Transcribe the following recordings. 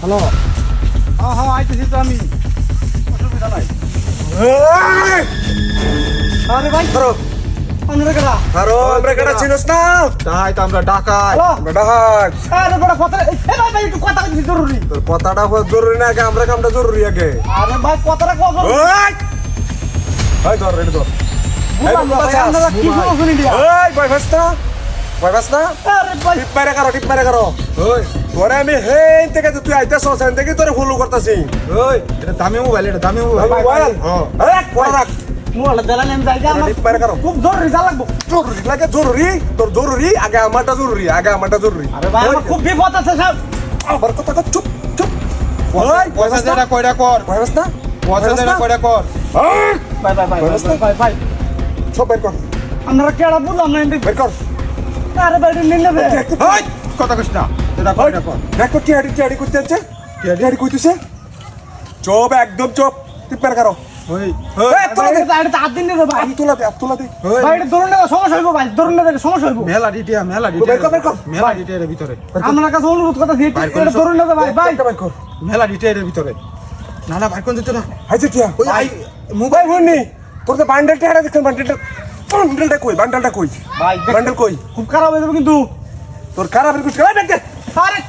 Hello. হ্যাঁ হ্যাঁ আইতেছি তো আমি, অসুবিধা নাই। আরে ভাই ধরো আমরা কেডা? আরো আমরা কেডা চিনস না? তাই তো আমরা ডাকাই। আমরা ডাহাক। আরে বড় কথা, এই ভাই ভাই একটু কথা বলছি জরুরি। তোর কথাটা জরুরি না, আগে আমরা কামটা জরুরি আগে। আরে ভাই কথাটা কও জরুরি। ওই ধর রেডি ধর। বুঝলাম না ভাই, আমরা কি সমস্যা নিয়ে দিয়া? ওই ভয় পাস না? আরে ভাই টিপ মারে করো। ওই তোরে আমি হেন থেকে তুই আইতাছ সেন থেকে তোরে ফলো করতাছি। ওই এটা দামি মোবাইল, এটা দামি মোবাইল। মোবাইল? হ্যাঁ এই কোন রাখ। মোবাইল দেলা নেম যাই যা। টিপ মারে করো। খুব জরুরি যা লাগবো। জরুরি লাগে জরুরি, তোর জরুরি আগে আমারটা জরুরি, আগে আমারটা জরুরি। আরে ভাই আমার খুব বিপদ আছে সব। আবার কথা কর, চুপ চুপ। ওই পয়সা দেনা কয়টা কর। ভয় পাস না? পয়সা দেনা কয়টা কর। ভাই ভাই ভাই ভাই ভাই সব বের কর, আমরা কেডা বললাম না এন্ড। বের কর। আরে ভাই নিন নেবে। ওই কথা কইছ না, এটা কয়টা কর। দেখো টিয়াড়ি করতে যাচ্ছে। টিয়াড়ি কইতেছে। চুপ একদম চুপ। টিপ মারে করো। ওই এই তোলা দে। এটা হাত দিন নেবে ভাই। আমি তোলা দে, তোলা দে। ভাই এটা ধরুন না সমস্যা হইব ভাই, ধরুন না সমস্যা হইব। মেলা ডিটিয়া মেলা বের কর, বের কর। মেলা ডিটিয়ার ভিতরে আমার কাছে অনুরোধ কথা দিয়ে বাইর করে এটা ধরুন না ভাই ভাই। বের কর। মেলা ডিটিয়ার ভিতরে না না বাইর কোন দিত না হাইছে টিয়া। ওই আই মোবাইল ফোন নি। তোর তো বান্ডেলটা হারা দেখছেন, বান্ডেলটা কই? বান্ডেলটা কই? ভাই বান্ডেল কই? খুব খারাপ হয়ে যাবে কিন্তু। তোর খারাপের কিছু কই দেখতে। আরে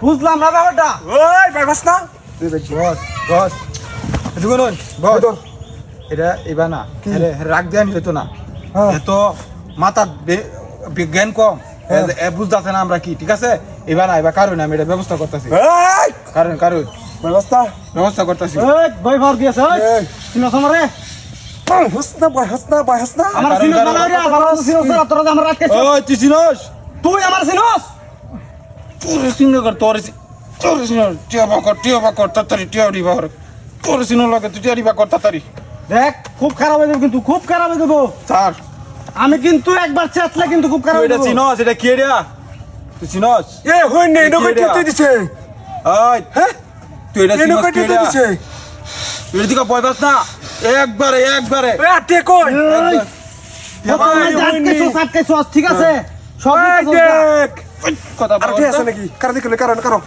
বুঝলাম না ব্যাপারটা। ওই বাইবাস না। তুই বেশ বস বস এদিকে নন বস তোর এটা এবা না আরে রাগ দেন হতো না হ্যাঁ। এত মাথা বিজ্ঞান কম এ বুঝতাছে না আমরা কি ঠিক আছে এবার না এবার কারণ আমি এটা ব্যবস্থা করতেছি এই কারণ ব্যবস্থা। ব্যবস্থা করতেছি এই ভাই ভার দিয়েছে ওই এই সিনো সমরে হাসনা হাসনা। আমার কারণ, সিনো কারণ, বানাও রে বানাও সিনো স্যার তোরা যে আমার রাখতে ওই তুই চিনস তুই আমার সিনোস। তোর সিনো কর তোর সিনো টিয়া বাকর তাড়াতাড়ি টিয়া দিবা তোর সিনো লাগে তুই টিয়া দিবা কর তাড়াতাড়ি দেখ খুব খারাপ হয়ে যাবে কিন্তু, খুব খারাপ হয়ে যাবো। স্যার আমি কিন্তু একবার চেতলে কিন্তু খুব খারাপ তুই হয়ে এটা যাবো। চিনস এটা কি এটা তুই চিনস এ হই নে নো কইতে তুই দিছে। ওই হ্যাঁ তুই এটা নো চিনস কইতে কি তুই এটা দিছে। তুই এদিকে ভয় পাস না একবারে এ আতে কই? এই, টিয়া কত বাকর, মাইজ আটকেছো, সাটকেছো, ঠিক আছে সব এই কিছু চলবে। দেখ। কথা আর বল ঠিক আছে নাকি? কার দিকে কারণ করো।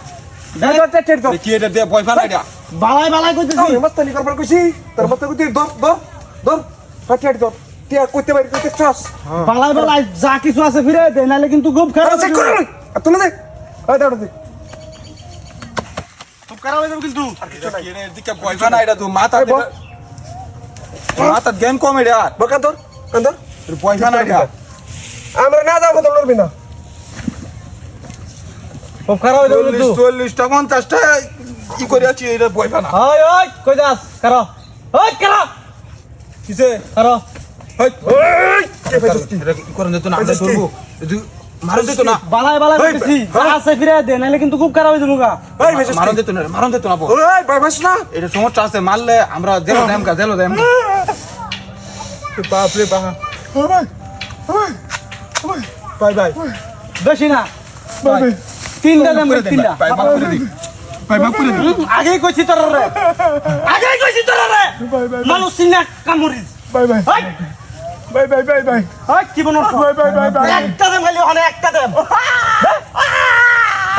দেখ, টেট দাও। কি এটা দে ভয় পাস না এটা বালাই বালাই কইতেছি। আমি মস্তানি করবার কইছি। তোর মস্ত কইতে ধর ধর ধর। টেট ধর। টিয়া কইতে পারি কইতে চাস। বালাই বালাই যা কিছু আছে ফিরে দে, নাহলে কিন্তু খুব খারাপ আরে হয়ে চেক যাবে। করো। আর তুলে দে। এই দাও দে। খুব খারাপ হয়ে যাবে কিন্তু। কি রে এদিকে ভয় পাস না এটা তুই মাথা এই বল। মাথা জ্ঞান কম এটা বকান ধর। কান ধর। তোর ভয় পাস না এটা আমরা না যাবো তো লড়বি না। খুব খারাপ হয়ে যাবে কিন্তু। 40টা 50টা কি করে আছি এটা ভয় পাস না ওই ওই কই যাস কারো, ওই কারো কিসে কারো। ওই ওই কে পাইছিস কি? এটা কি করে দিত না আমরা পাইছিস কি? ধরবো তুই মারন দিত না বালাই বালাই ওই, কইতেছি, যা হ্যাঁ। আছে ফিরে দে, নাহলে কিন্তু খুব খারাপ হয়ে যাবে গা। ওই পাইছিস মারন কি? দিত না মারন দিত না বল। ওই বাইবাস না। এটা সমস্যা আছে মারলে আমরা জেলো দেম কা জেলো দেম বাপ রে বাপ ও ভাই। ওই। ওই। বাই বাই বেশি না ভাই। তিনটা দেন করে দেন তিনটা। বাই বাপ করে দিই বাই বাপ করে দিই আগেই কইছি তোর রে, আগেই কইছি তোর রে। বাই, বাই। মানুষ চিনা কামুরিস। বাই বাই। ওই বাই বাই বাই বাই। ওই কি বনছ? বাই বাই বাই বাই। একটা দেন খালি, অনেক একটা দেন।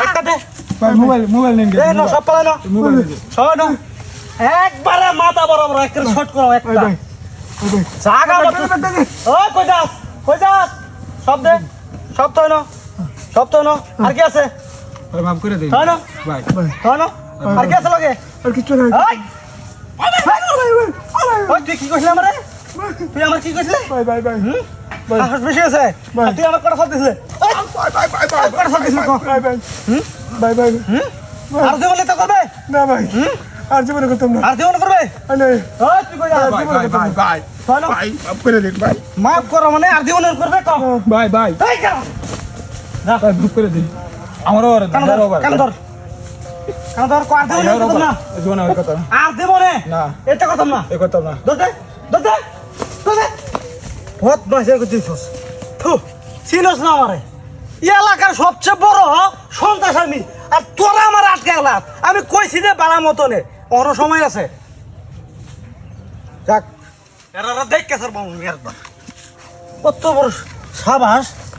একটা দে। ভাই মোবাইল নেন দে না সব পালা না। মোবাইল নেন শোন না, একবারে মাথা বরাবর একটা শট করো একটা। বাই। বাই। জাগা ওই কই যাস, কই যাস? সব দে, সব তো না, সব তো না। আর কি আছে? ভাই মাফ করে দিই হয় না, ভাই হয় না। আর কি আছে লগে? আর কিছু নাই। ওই ওই তুই কি কইছিস আমারে? তুই আমার কি কইছিস? বাই বাই বাই। সাহস বেশি আছে। আর তুই আমার কথা শট দিছিস। বাই বাই বাই বাই। কথা শট দিছিস কো? বাই বাই। বাই বাই। আর তুই বলে তো করবে? না ভাই। আর জীবনে করতাম না। আর তুই মনে করবে? আরে ওই তুই কই যাস? ভাই ভাই ভাই ভাই হয় না? ভাই মাফ করে দিন ভাই মাফ করো মানে আর জীবনে করবে তো? ভাই ভাই এই কেন? ভাই মাফ করে দিন আমারও আর কান ধর, কান ধর। কান ধর, কো আর জীবনে করতাম না। জীবনে ওই কথা আর জীবনে? না। এটা করতাম না। এই কথা না দে, দে। বহুত নয় করছিস। থু, চিনস না আমারে। এই এলাকার সবচেয়ে বড় সন্ত্রাস আমি। আর তোরা আমার আটকে গেলা। আমি কইছি যে বাড়া মতনে অন্য সময় আছে। যাক, এরা দেখ কে স্যার বাবু একবার কত বড় সাবাস।